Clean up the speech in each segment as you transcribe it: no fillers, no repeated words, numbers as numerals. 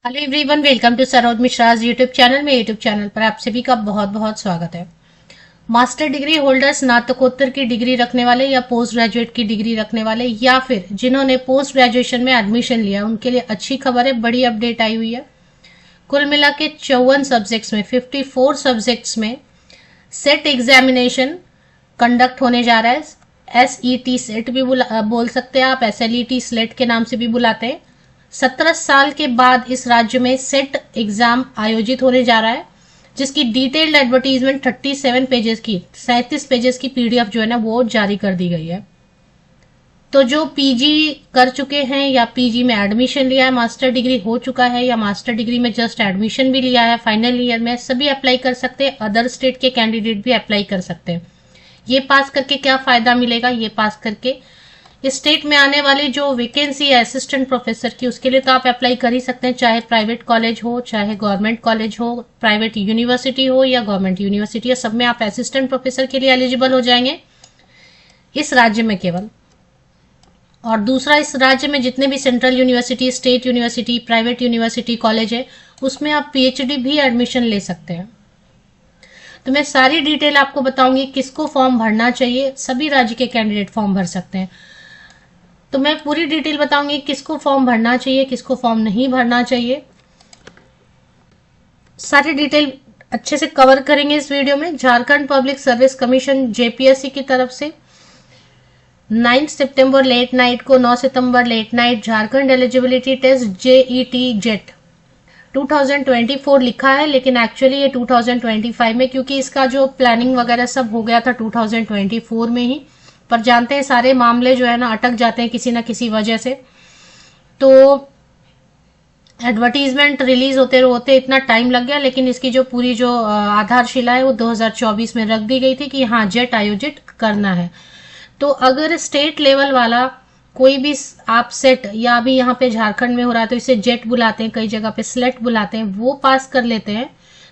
Hello everyone, welcome to Saroj Mishra's YouTube channel में। YouTube channel पर आप सभी का बहुत बहुत स्वागत है। मास्टर डिग्री होल्डर, स्नातकोत्तर की डिग्री रखने वाले या पोस्ट ग्रेजुएट की डिग्री रखने वाले या फिर जिन्होंने पोस्ट ग्रेजुएशन में एडमिशन लिया, उनके लिए अच्छी खबर है, बड़ी अपडेट आई हुई है। कुल मिला के 54 सब्जेक्ट्स में 54 सब्जेक्ट्स में सेट एग्जामिनेशन कंडक्ट होने जा रहा है। SET सेट भी बोल सकते हैं आप, SLET स्लेट के नाम से भी बुलाते हैं। 17 साल के बाद इस राज्य में सेट एग्जाम आयोजित होने जा रहा है, जिसकी डिटेल्ड एडवर्टीजमेंट 37 पेजेस की PDF जो है ना, वो जारी कर दी गई है। तो जो PG कर चुके हैं या PG में एडमिशन लिया है, मास्टर डिग्री हो चुका है या मास्टर डिग्री में जस्ट एडमिशन भी लिया है फाइनल ईयर में, सभी अप्लाई कर सकते हैं। अदर स्टेट के कैंडिडेट भी अप्लाई कर सकते हैं। ये पास करके क्या फायदा मिलेगा? ये पास करके स्टेट में आने वाली जो वैकेंसी है असिस्टेंट प्रोफेसर की, उसके लिए तो आप अप्लाई कर ही सकते हैं, चाहे प्राइवेट कॉलेज हो, चाहे गवर्नमेंट कॉलेज हो, प्राइवेट यूनिवर्सिटी हो या गवर्नमेंट यूनिवर्सिटी हो, सब में आप असिस्टेंट प्रोफेसर के लिए एलिजिबल हो जाएंगे इस राज्य में केवल। और दूसरा, इस राज्य में जितने भी central university, state university, private university college है, उसमें आप PhD भी एडमिशन ले सकते हैं। तो मैं सारी डिटेल आपको बताऊंगी, किसको फॉर्म भरना चाहिए। सभी राज्य के कैंडिडेट फॉर्म भर सकते हैं। तो मैं पूरी डिटेल बताऊंगी किसको फॉर्म भरना चाहिए, किसको फॉर्म नहीं भरना चाहिए। सारी डिटेल अच्छे से कवर करेंगे इस वीडियो में। Jharkhand public service commission JPSC की तरफ से 9 सितंबर लेट नाइट को 9 सितंबर late night Jharkhand eligibility test JET JET 2024 लिखा है, लेकिन एक्चुअली ये 2025 में, क्योंकि इसका जो प्लानिंग वगैरह सब हो गया था 2024 में ही। पर जानते हैं सारे मामले जो है ना अटक जाते हैं किसी ना किसी वजह से। तो एडवर्टीजमेंट रिलीज होते होते इतना टाइम लग गया, लेकिन इसकी जो पूरी जो आधारशिला है वो 2024 में रख दी गई थी कि हाँ, जेट आयोजित करना है। तो अगर स्टेट लेवल वाला कोई भी आप सेट, या अभी यहाँ पे झारखंड में हो रहा है तो इसे जेट बुलाते हैं, कई जगह पे स्लेट बुलाते हैं, वो पास कर लेते हैं,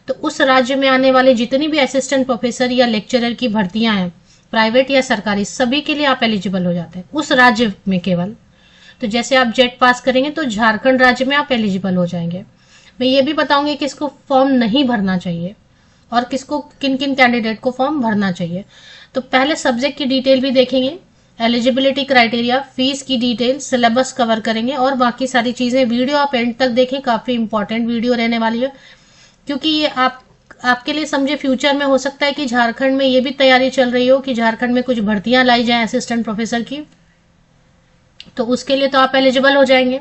तो उस राज्य में आने वाले जितनी भी असिस्टेंट प्रोफेसर या लेक्चरर की भर्तियां हैं, प्राइवेट या सरकारी, सभी के लिए आप एलिजिबल हो जाते हैं उस राज्य में केवल। तो जैसे आप जेट पास करेंगे तो झारखंड राज्य में आप एलिजिबल हो जाएंगे। मैं ये भी बताऊंगी किसको फॉर्म नहीं भरना चाहिए और किसको, किन किन कैंडिडेट को फॉर्म भरना चाहिए। तो पहले सब्जेक्ट की डिटेल भी देखेंगे, एलिजिबिलिटी क्राइटेरिया, फीस की डिटेल, सिलेबस कवर करेंगे और बाकी सारी चीजें। वीडियो आप एंड तक देखें, काफी इंपॉर्टेंट वीडियो रहने वाली है, क्योंकि ये आपके लिए समझे फ्यूचर में हो सकता है कि झारखंड में ये भी तैयारी चल रही हो कि झारखंड में कुछ भर्तियां लाई जाए असिस्टेंट प्रोफेसर की, तो उसके लिए तो आप एलिजिबल हो जाएंगे।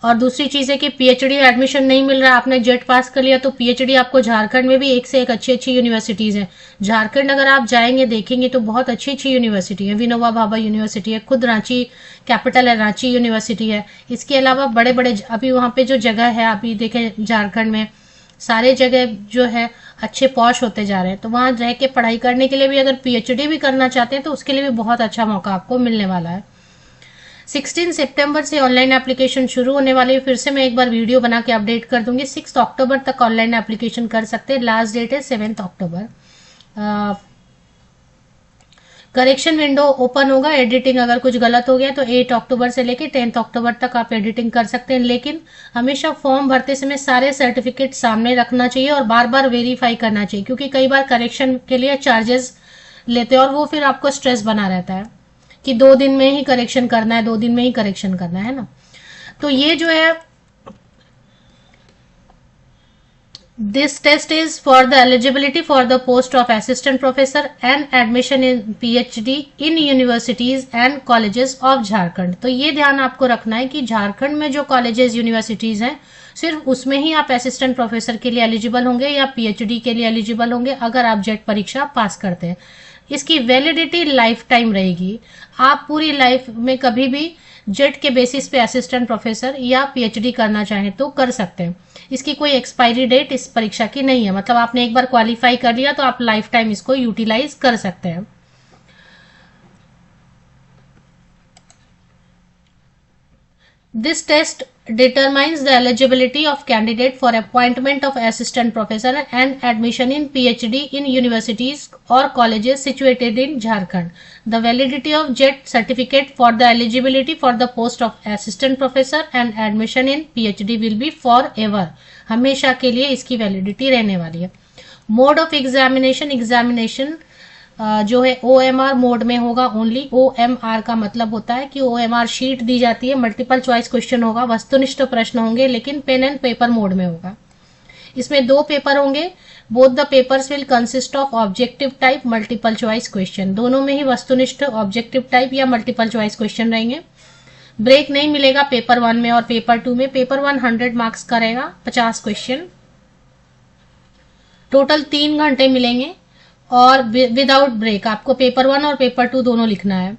और दूसरी चीज है कि PhD एडमिशन नहीं मिल रहा, आपने जेट पास कर लिया, तो PhD आपको झारखंड में भी एक से एक अच्छी अच्छी यूनिवर्सिटीज हैं। झारखंड अगर आप जाएंगे देखेंगे तो बहुत अच्छी अच्छी यूनिवर्सिटी है। विनोबा भाभा यूनिवर्सिटी है, खुद रांची कैपिटल है, रांची यूनिवर्सिटी है। इसके अलावा बड़े बड़े अभी वहां पे जो जगह है, अभी देखें झारखंड में सारे जगह जो है अच्छे पॉश होते जा रहे हैं। तो वहां रह के पढ़ाई करने के लिए भी, अगर PhD भी करना चाहते हैं तो उसके लिए भी बहुत अच्छा मौका आपको मिलने वाला है। 16 सितंबर से ऑनलाइन एप्लीकेशन शुरू होने वाली है। फिर से मैं एक बार वीडियो बना के अपडेट कर दूंगी। 6 अक्टूबर तक ऑनलाइन एप्लीकेशन कर सकते हैं, लास्ट डेट है 7 अक्टूबर। करेक्शन विंडो ओपन होगा, एडिटिंग अगर कुछ गलत हो गया तो 8 अक्टूबर से लेकर 10 अक्टूबर तक आप एडिटिंग कर सकते हैं। लेकिन हमेशा फॉर्म भरते समय सारे सर्टिफिकेट सामने रखना चाहिए और बार बार वेरीफाई करना चाहिए, क्योंकि कई बार करेक्शन के लिए चार्जेस लेते हैं और वो फिर आपको स्ट्रेस बना रहता है कि 2 दिन में ही करेक्शन करना है, 2 दिन में ही करेक्शन करना है ना। तो ये जो है, this test is for the eligibility for the post of assistant professor and admission in PhD in universities and colleges of Jharkhand। तो ये ध्यान आपको रखना है कि झारखंड में जो कॉलेजेस यूनिवर्सिटीज हैं, सिर्फ उसमें ही आप असिस्टेंट प्रोफेसर के लिए एलिजिबल होंगे या PhD के लिए एलिजिबल होंगे अगर आप जेट परीक्षा पास करते हैं। इसकी वैलिडिटी लाइफ टाइम रहेगी। आप पूरी लाइफ में कभी भी जेट के बेसिस पे असिस्टेंट प्रोफेसर या PhD करना चाहें तो कर सकते हैं। इसकी कोई एक्सपायरी डेट इस परीक्षा की नहीं है, मतलब आपने एक बार क्वालिफाई कर लिया तो आप लाइफ टाइम इसको यूटिलाइज कर सकते हैं। This test determines the eligibility of candidate for appointment of assistant professor and admission in PhD in universities or colleges situated in Jharkhand. The validity of JET certificate for the eligibility for the post of assistant professor and admission in PhD will be forever. हमेशा के लिए इसकी validity रहने वाली है. Mode of examination जो है OMR mode में होगा ओनली. OMR का मतलब होता है कि OMR शीट दी जाती है, मल्टीपल चॉइस क्वेश्चन होगा, वस्तुनिष्ठ प्रश्न होंगे, लेकिन पेन एंड पेपर मोड में होगा. इसमें 2 पेपर होंगे. Both the papers will consist of objective type multiple choice question. दोनों में ही वस्तुनिष्ठ ऑब्जेक्टिव टाइप या मल्टीपल चॉइस क्वेश्चन रहेंगे. ब्रेक नहीं मिलेगा पेपर 1 में और पेपर 2 में. पेपर 1 100 मार्क्स का रहेगा, 50 क्वेश्चन. टोटल 3 घंटे मिलेंगे और विदाउट ब्रेक आपको पेपर 1 और पेपर 2 दोनों लिखना है.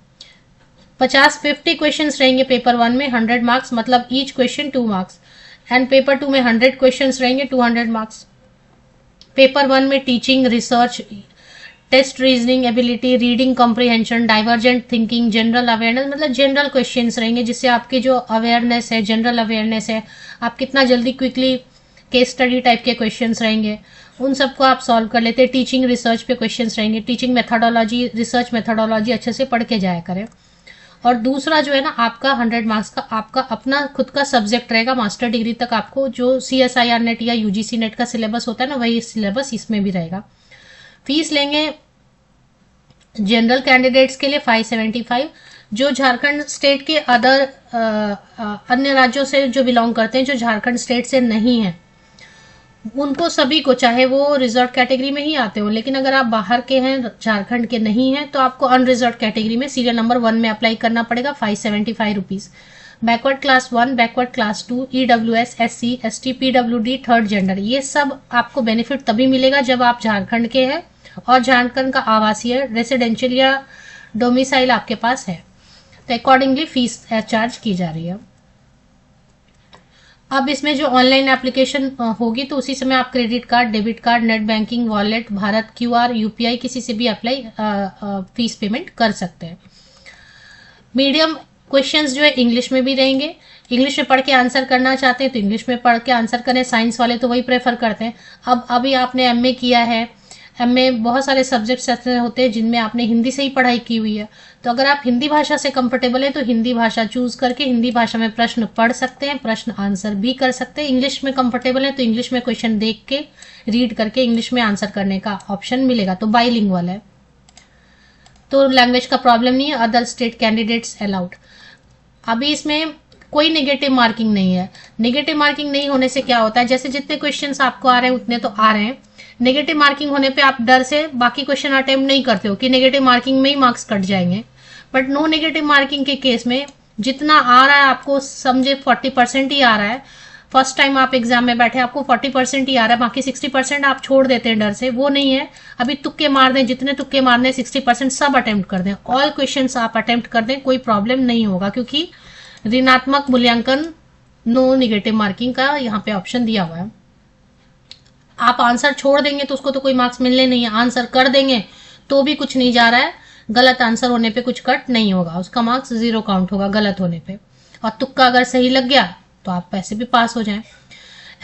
50 क्वेश्चंस रहेंगे पेपर 1 में, 100 मार्क्स, मतलब each question 2 marks. And paper 2 में 100 क्वेश्चंस रहेंगे, 200 मार्क्स. पेपर 1 में teaching, research, test reasoning ability, reading comprehension, divergent thinking, general awareness, मतलब जनरल क्वेश्चंस रहेंगे जिससे आपकी जो अवेयरनेस है, जनरल अवेयरनेस है, आप कितना जल्दी क्विकली केस स्टडी टाइप के क्वेश्चंस रहेंगे, उन सबको आप सॉल्व कर लेते हैं. टीचिंग रिसर्च पे क्वेश्चंस रहेंगे. टीचिंग मेथोडोलॉजी, रिसर्च मेथोडोलॉजी अच्छे से पढ़ के जाया करें. और दूसरा जो है ना आपका 100 मार्क्स का आपका अपना खुद का सब्जेक्ट रहेगा. मास्टर डिग्री तक आपको जो CSIR नेट या UGC नेट का सिलेबस होता है ना, वही सिलेबस इसमें भी रहेगा. फीस लेंगे जनरल कैंडिडेट्स के लिए 575. जो झारखंड स्टेट के अदर अन्य राज्यों से जो बिलोंग करते हैं, जो झारखंड स्टेट से नहीं है, उनको सभी को, चाहे वो रिजर्व कैटेगरी में ही आते हो, लेकिन अगर आप बाहर के हैं, झारखंड के नहीं हैं, तो आपको अनरिजर्व कैटेगरी में सीरियल नंबर 1 में अप्लाई करना पड़ेगा. 575 rupees. Backward class 1, backward class 2, EWS, SC, ST, PWD, third gender, ये सब आपको बेनिफिट तभी मिलेगा जब आप झारखंड के हैं और झारखंड का आवासीय, रेसिडेंशियल या डोमिसाइल आपके पास है. तो अकॉर्डिंगली फीस चार्ज की जा रही है. अब इसमें जो ऑनलाइन एप्लीकेशन होगी तो उसी समय आप credit card, debit card, net banking, wallet, Bharat QR, UPI किसी से भी अप्लाई फीस पेमेंट कर सकते हैं. मीडियम क्वेश्चंस जो है इंग्लिश में भी रहेंगे. इंग्लिश में पढ़ के आंसर करना चाहते हैं तो इंग्लिश में पढ़ के आंसर करें. साइंस वाले तो वही प्रेफर करते हैं. अब अभी आपने MA किया है, MA बहुत सारे सब्जेक्ट्स ऐसे होते हैं जिनमें आपने हिंदी से ही पढ़ाई की हुई है, तो अगर आप हिंदी भाषा से कंफर्टेबल है तो हिंदी भाषा चूज करके हिंदी भाषा में प्रश्न पढ़ सकते हैं, प्रश्न आंसर भी कर सकते हैं. इंग्लिश में कंफर्टेबल है तो इंग्लिश में क्वेश्चन देख के रीड करके इंग्लिश में आंसर करने का ऑप्शन मिलेगा. तो बाइलिंगुअल है तो लैंग्वेज का प्रॉब्लम नहीं है. Other state candidates allowed. अभी इसमें कोई नेगेटिव मार्किंग नहीं है. नेगेटिव मार्किंग नहीं होने से क्या होता है, जैसे जितने क्वेश्चंस आपको आ रहे हैं उतने तो आ रहे हैं. नेगेटिव मार्किंग होने पे आप डर से बाकी क्वेश्चन अटेम्प्ट नहीं करते हो कि नेगेटिव मार्किंग में ही मार्क्स कट जाएंगे. बट नो नेगेटिव मार्किंग के केस में जितना आ रहा है आपको समझे 40% ही आ रहा है. फर्स्ट टाइम आप एग्जाम में बैठे आपको 40% ही आ रहा है, बाकी 60% आप छोड़ देते हैं डर से. वो नहीं है. अभी तुक्के मार दें, जितने तुक्के मारने 60% सब अटेम्प्ट कर दें. ऑल क्वेश्चंस आप अटेम्प्ट कर दें, कोई प्रॉब्लम नहीं होगा, क्योंकि ऋणात्मक मूल्यांकन, नो नेगेटिव मार्किंग का यहाँ पे ऑप्शन दिया हुआ है. आप आंसर छोड़ देंगे तो उसको तो कोई मार्क्स मिलने नहीं है. आंसर कर देंगे तो भी कुछ नहीं जा रहा है. गलत आंसर होने पे कुछ कट नहीं होगा, उसका मार्क्स 0 काउंट होगा गलत होने पे. और तुक्का अगर सही लग गया तो आप पैसे भी पास हो जाएं.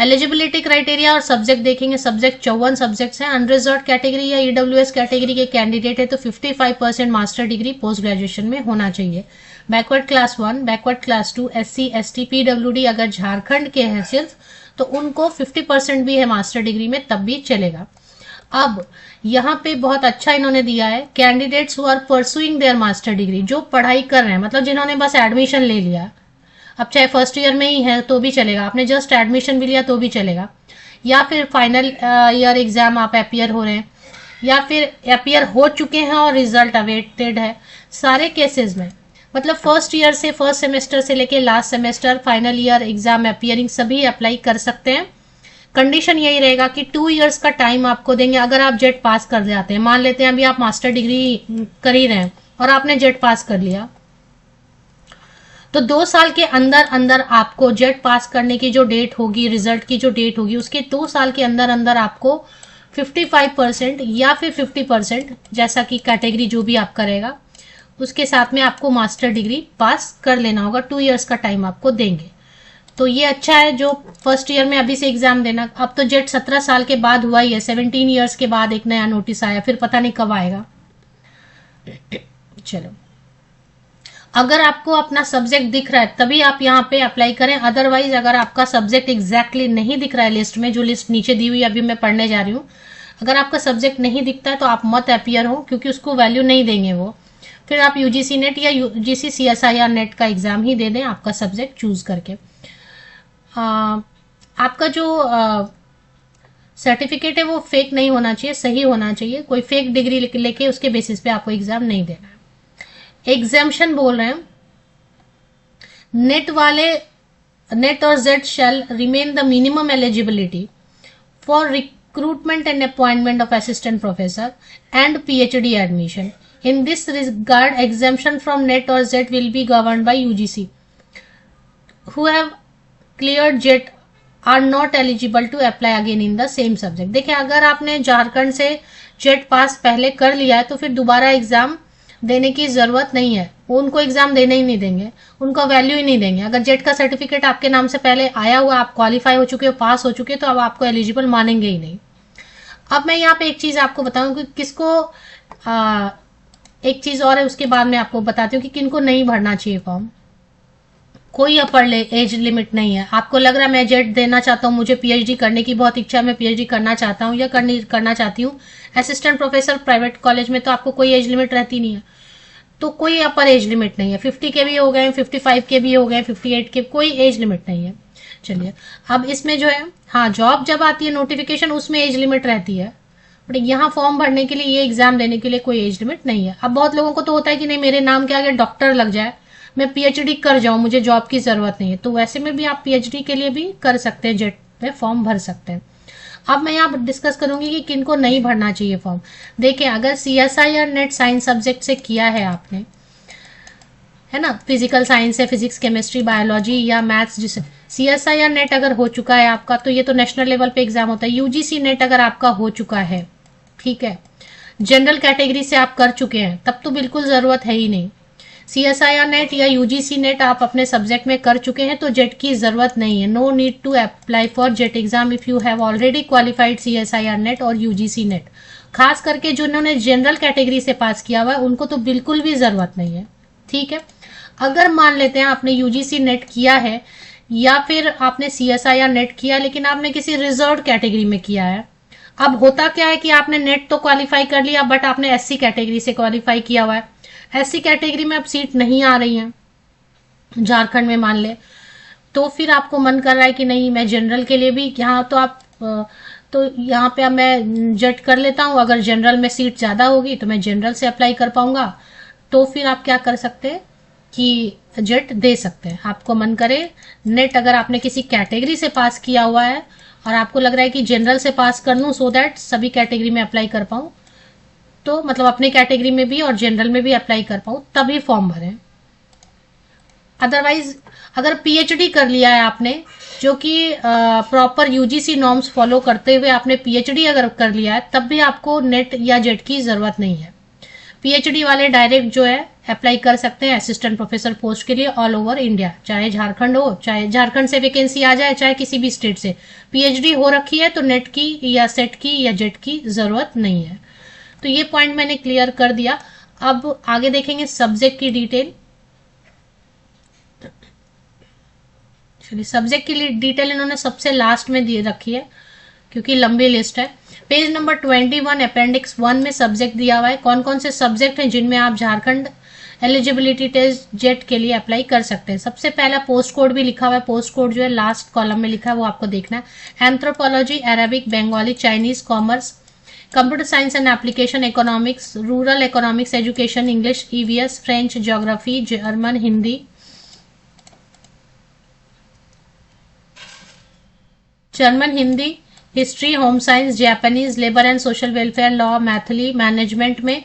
एलिजिबिलिटी क्राइटेरिया और सब्जेक्ट देखेंगे. सब्जेक्ट 54 सब्जेक्ट्स हैं. अनरिजर्व कैटेगरी या EWS कैटेगरी के कैंडिडेट है तो 55% मास्टर डिग्री पोस्ट ग्रेजुएशन में होना चाहिए. Backward class 1, backward class 2, SC, ST, PWD अगर झारखंड के हैं सिर्फ तो उनको 50% भी है मास्टर डिग्री में, तब भी चलेगा. अब यहाँ पे बहुत अच्छा इन्होंने दिया है, candidates who are pursuing their master degree, जो पढ़ाई कर रहे हैं, मतलब जिन्होंने बस एडमिशन ले लिया, अब चाहे फर्स्ट ईयर में ही है तो भी चलेगा, आपने जस्ट एडमिशन भी लिया तो भी चलेगा, या फिर फाइनल ईयर एग्जाम आप अपीयर हो रहे हैं, या फिर अपीयर हो चुके हैं और रिजल्ट अवेटेड है. सारे केसेस में मतलब फर्स्ट ईयर से, फर्स्ट सेमेस्टर से लेके last semester, final year exam appearing सभी अप्लाई कर सकते हैं. कंडीशन यही रहेगा कि 2 इयर्स का टाइम आपको देंगे. अगर आप जेट पास कर जाते हैं, मान लेते हैं अभी आप मास्टर डिग्री कर ही रहे हैं और आपने जेट पास कर लिया, तो 2 साल के अंदर अंदर आपको जेट पास करने की जो डेट होगी, रिजल्ट की जो डेट होगी, उसके 2 साल के अंदर अंदर आपको 55% या फिर 50%, जैसा कि कैटेगरी जो भी आप करेगा उसके साथ में आपको मास्टर डिग्री पास कर लेना होगा. 2 इयर्स का टाइम आपको देंगे. तो ये अच्छा है जो फर्स्ट ईयर में अभी से एग्जाम देना। अब तो जेट 17 साल के बाद हुआ ही है, 17 ईयर्स के बाद एक नया नोटिस आया, फिर पता नहीं कब आएगा। चलो, अगर आपको अपना सब्जेक्ट दिख रहा है तभी आप यहाँ पे अप्लाई करें, अदरवाइज अगर आपका सब्जेक्ट एग्जैक्टली नहीं दिख रहा है लिस्ट में, जो लिस्ट नीचे दी हुई अभी मैं पढ़ने जा रही हूँ, अगर आपका सब्जेक्ट नहीं दिखता है तो आप मत अपीयर हो, क्योंकि उसको वैल्यू नहीं देंगे वो। फिर आप यूजीसी नेट या यूजीसी सीएसआईआर नेट का एग्जाम ही दे दें आपका सब्जेक्ट चूज करके। आपका जो सर्टिफिकेट है वो फेक नहीं होना चाहिए, सही होना चाहिए। कोई फेक डिग्री लेके उसके बेसिस पे आपको एग्जाम नहीं देना है। एग्जाम्शन बोल रहे हैं, नेट और SET shall remain the minimum eligibility for recruitment and appointment of assistant professor and PhD admission. In this regard, exemption from NET or JET will be governed by UGC. Who have cleared JET are not eligible to apply again in the same subject. देखिए, अगर आपने झारखंड से jet पास पहले कर लिया है तो फिर दोबारा एग्जाम देने की जरूरत नहीं है, वो उनको एग्जाम देने ही नहीं देंगे, उनका वैल्यू ही नहीं देंगे। अगर जेट का सर्टिफिकेट आपके नाम से पहले आया हुआ, आप क्वालिफाई हो चुके हो, पास हो चुके हो, तो अब आपको एलिजिबल मानेंगे ही नहीं। अब मैं यहाँ पे एक चीज आपको बताऊं कि किसको एक चीज और है, उसके बाद में आपको बताती हूँ कि किनको नहीं भरना चाहिए फॉर्म। कोई अपर एज लिमिट नहीं है। आपको लग रहा है मैं जेट देना चाहता हूँ, मुझे पीएचडी करने की बहुत इच्छा है, मैं पीएचडी करना चाहता हूँ या करना चाहती हूँ असिस्टेंट प्रोफेसर प्राइवेट कॉलेज में, तो आपको कोई एज लिमिट रहती नहीं है। तो कोई अपर एज लिमिट नहीं है। 50 के भी हो गए, 55 के भी हो गए, 58 के, कोई एज लिमिट नहीं है। चलिए, अब इसमें जो है, हाँ, जॉब जब आती है नोटिफिकेशन, उसमें एज लिमिट रहती है, बट यहाँ फॉर्म भरने के लिए, ये एग्जाम देने के लिए कोई एज लिमिट नहीं है। अब बहुत लोगों को तो होता है कि नहीं, मेरे नाम के आगे डॉक्टर लग जाए, मैं पीएचडी कर जाऊं, मुझे जॉब की जरूरत नहीं है, तो वैसे में भी आप पीएचडी के लिए भी कर सकते हैं, जेट में फॉर्म भर सकते हैं। अब मैं यहाँ डिस्कस करूंगी कि किनको नहीं भरना चाहिए फॉर्म। देखिए, अगर सीएसआई या नेट साइंस सब्जेक्ट से किया है आपने, है ना, फिजिकल साइंस है, फिजिक्स, केमिस्ट्री, बायोलॉजी या मैथ्स, जिसे सीएसआई या नेट अगर हो चुका है आपका, तो ये तो नेशनल लेवल पे एग्जाम होता है। यूजीसी नेट अगर आपका हो चुका है, ठीक है, जनरल कैटेगरी से आप कर चुके हैं, तब तो बिल्कुल जरूरत है ही नहीं। सीएसआईआर नेट या यूजीसी नेट आप अपने सब्जेक्ट में कर चुके हैं तो जेट की जरूरत नहीं है। No need to apply for JET exam if you have already qualified CSIR NET और यूजीसी नेट। खास करके जिन्होंने जनरल कैटेगरी से पास किया हुआ है उनको तो बिल्कुल भी जरूरत नहीं है, ठीक है। अगर मान लेते हैं आपने यूजीसी नेट किया है या फिर आपने सीएसआईआर नेट किया, लेकिन आपने किसी रिजर्व कैटेगरी में किया है। अब होता क्या है कि आपने नेट तो क्वालिफाई कर लिया, बट आपने एससी कैटेगरी से क्वालिफाई किया हुआ है। एससी कैटेगरी में अब सीट नहीं आ रही है झारखंड में, मान ले, तो फिर आपको मन कर रहा है कि नहीं, मैं जनरल के लिए भी यहाँ, तो यहाँ पे अब मैं जेट कर लेता हूँ, अगर जनरल में सीट ज्यादा होगी तो मैं जनरल से अप्लाई कर पाऊंगा। तो फिर आप क्या कर सकते हैं कि जेट दे सकते हैं। आपको मन करे, नेट अगर आपने किसी कैटेगरी से पास किया हुआ है और आपको लग रहा है कि जनरल से पास कर लूं सो दैट सभी कैटेगरी में अप्लाई कर पाऊं, तो मतलब अपने कैटेगरी में भी और जनरल में भी अप्लाई कर पाऊं, तभी फॉर्म भरें। अदरवाइज अगर पीएचडी कर लिया है आपने, जो कि प्रॉपर यूजीसी नॉर्म्स फॉलो करते हुए आपने पीएचडी अगर कर लिया है, तब भी आपको नेट या जेट की जरूरत नहीं है। पीएचडी वाले डायरेक्ट जो है अप्लाई कर सकते हैं असिस्टेंट प्रोफेसर पोस्ट के लिए ऑल ओवर इंडिया, चाहे झारखंड हो, चाहे झारखंड से वैकेंसी आ जाए, चाहे किसी भी स्टेट से। पीएचडी हो रखी है तो नेट की या सेट की या जेट की जरूरत नहीं है। तो ये पॉइंट मैंने क्लियर कर दिया। अब आगे देखेंगे सब्जेक्ट की डिटेल। चलिए, सब्जेक्ट की डिटेल इन्होंने सबसे लास्ट में दे रखी है क्योंकि लंबी लिस्ट है। पेज नंबर 21 अपेंडिक्स 1 में सब्जेक्ट दिया हुआ है, कौन कौन से सब्जेक्ट हैं जिनमें आप झारखंड एलिजिबिलिटी टेस्ट जेट के लिए अप्लाई कर सकते हैं। सबसे पहला पोस्ट कोड भी लिखा हुआ है, पोस्ट कोड जो है लास्ट कॉलम में लिखा है, वो आपको देखना है। Anthropology, Arabic, Bengali, Chinese, commerce, computer science and application, economics, rural economics, education, English, EVS, French, geography, German, Hindi, history, home science, Japanese, labour and social welfare, law, Maithili, management में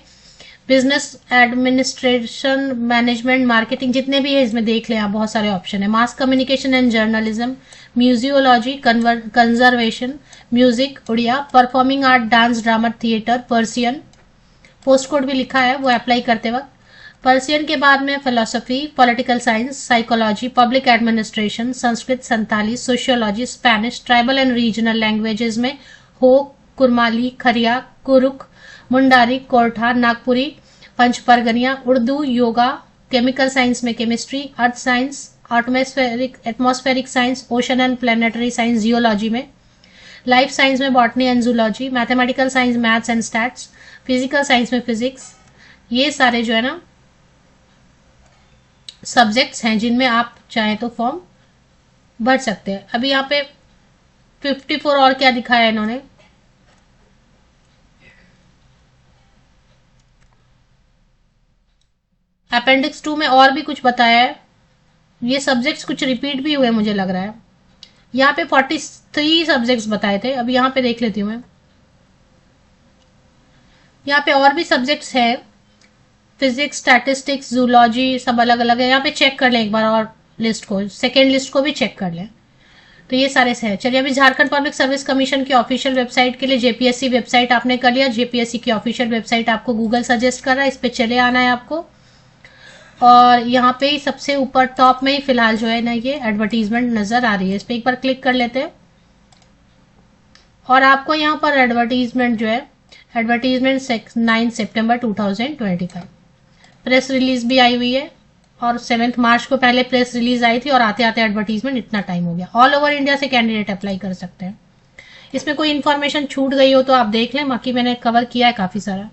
बिजनेस एडमिनिस्ट्रेशन, मैनेजमेंट, मार्केटिंग, जितने भी है इसमें देख लें आप, बहुत सारे ऑप्शन है। Mass communication and journalism, museology, conservation, music, Odia, performing art, dance, drama, theatre, Persian. Post code भी लिखा है, वो अप्लाई करते वक्त पर्सियन के बाद में philosophy, political science, psychology, public administration, Sanskrit, Santali, sociology, Spanish, tribal and regional languages में हो, कुरमाली, खरिया, कुरुक, मुंडारी, कोरठा, नागपुरी, पंचपरगनिया, उर्दू, योगा, केमिकल साइंस में chemistry, earth science, atmospheric science, ocean and planetary science geology में, लाइफ साइंस में botany and zoology, mathematical science maths and stats, physical science में physics, ये सारे जो है ना सब्जेक्ट्स हैं जिनमें आप चाहें तो फॉर्म भर सकते हैं। अभी यहाँ पे 54 और क्या दिखाया है इन्होंने, अपेंडिक्स 2 में और भी कुछ बताया है। ये सब्जेक्ट्स कुछ रिपीट भी हुए मुझे लग रहा है। यहाँ पे 43 सब्जेक्ट्स बताए थे, अब यहाँ पे देख लेती हूँ मैं। यहाँ पे और भी सब्जेक्ट्स है, फिजिक्स, स्टैटिस्टिक्स, जूलॉजी, सब अलग अलग है। यहाँ पे चेक कर लें एक बार और लिस्ट को, सेकेंड लिस्ट को भी चेक कर लें। तो ये सारे से है। चलिए अभी झारखंड पब्लिक सर्विस कमीशन की ऑफिशियल वेबसाइट के लिए जेपीएससी वेबसाइट आपने कर लिया। जेपीएससी की ऑफिशियल वेबसाइट आपको गूगल सजेस्ट कर रहा है, इस पे चले आना है आपको। और यहाँ पे सबसे ऊपर टॉप में ही फिलहाल जो है ना ये एडवर्टीजमेंट नजर आ रही है, इस पे एक बार क्लिक कर लेते हैं। और आपको यहाँ पर एडवर्टीजमेंट जो है, एडवर्टीजमेंट 9 सितंबर 2025 प्रेस रिलीज भी आई हुई है। और 7 मार्च को पहले प्रेस रिलीज आई थी और आते आते एडवर्टीजमेंट इतना टाइम हो गया। ऑल ओवर इंडिया से कैंडिडेट अप्लाई कर सकते हैं। इसमें कोई इन्फॉर्मेशन छूट गई हो तो आप देख लें, बाकी मैंने कवर किया है काफी सारा।